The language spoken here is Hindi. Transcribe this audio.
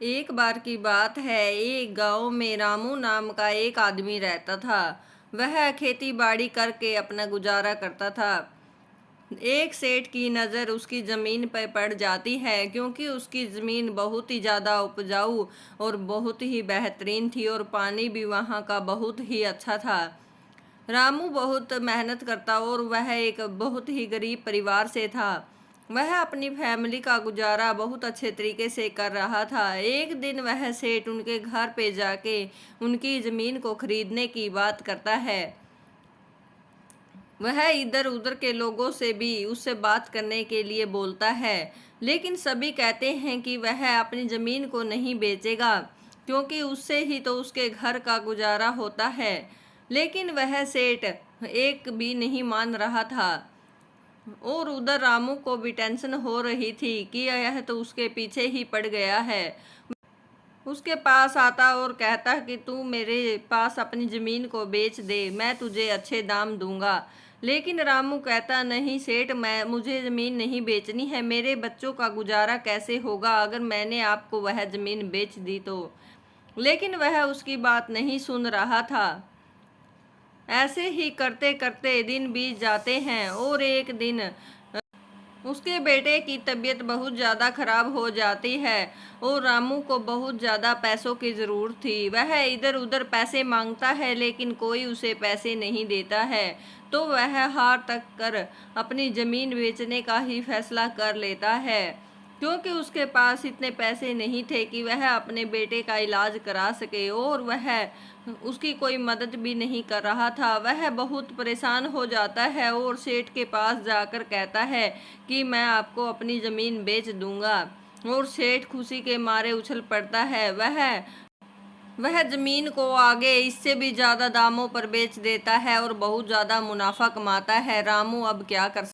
एक बार की बात है, एक गांव में रामू नाम का एक आदमी रहता था। वह खेती बाड़ी करके अपना गुजारा करता था। एक सेठ की नज़र उसकी ज़मीन पर पड़ जाती है, क्योंकि उसकी ज़मीन बहुत ही ज़्यादा उपजाऊ और बहुत ही बेहतरीन थी और पानी भी वहाँ का बहुत ही अच्छा था। रामू बहुत मेहनत करता और वह एक बहुत ही गरीब परिवार से था। वह अपनी फैमिली का गुजारा बहुत अच्छे तरीके से कर रहा था। एक दिन वह सेठ उनके घर पे जाके उनकी ज़मीन को खरीदने की बात करता है। वह इधर उधर के लोगों से भी उससे बात करने के लिए बोलता है, लेकिन सभी कहते हैं कि वह अपनी ज़मीन को नहीं बेचेगा, क्योंकि उससे ही तो उसके घर का गुजारा होता है। लेकिन वह सेठ एक भी नहीं मान रहा था। और उधर रामू को भी टेंशन हो रही थी कि यह तो उसके पीछे ही पड़ गया है। उसके पास आता और कहता कि तू मेरे पास अपनी ज़मीन को बेच दे, मैं तुझे अच्छे दाम दूंगा। लेकिन रामू कहता, नहीं सेठ, मुझे ज़मीन नहीं बेचनी है। मेरे बच्चों का गुजारा कैसे होगा अगर मैंने आपको वह ज़मीन बेच दी तो। लेकिन वह उसकी बात नहीं सुन रहा था। ऐसे ही करते करते दिन बीत जाते हैं और एक दिन उसके बेटे की तबीयत बहुत ज़्यादा खराब हो जाती है और रामू को बहुत ज़्यादा पैसों की ज़रूरत थी। वह इधर उधर पैसे मांगता है, लेकिन कोई उसे पैसे नहीं देता है। तो वह हार तक कर अपनी ज़मीन बेचने का ही फैसला कर लेता है, क्योंकि उसके पास इतने पैसे नहीं थे कि वह अपने बेटे का इलाज करा सके और वह उसकी कोई मदद भी नहीं कर रहा था। वह बहुत परेशान हो जाता है और सेठ के पास जाकर कहता है कि मैं आपको अपनी ज़मीन बेच दूंगा। और सेठ खुशी के मारे उछल पड़ता है। वह ज़मीन को आगे इससे भी ज़्यादा दामों पर बेच देता है और बहुत ज़्यादा मुनाफा कमाता है। रामू अब क्या कर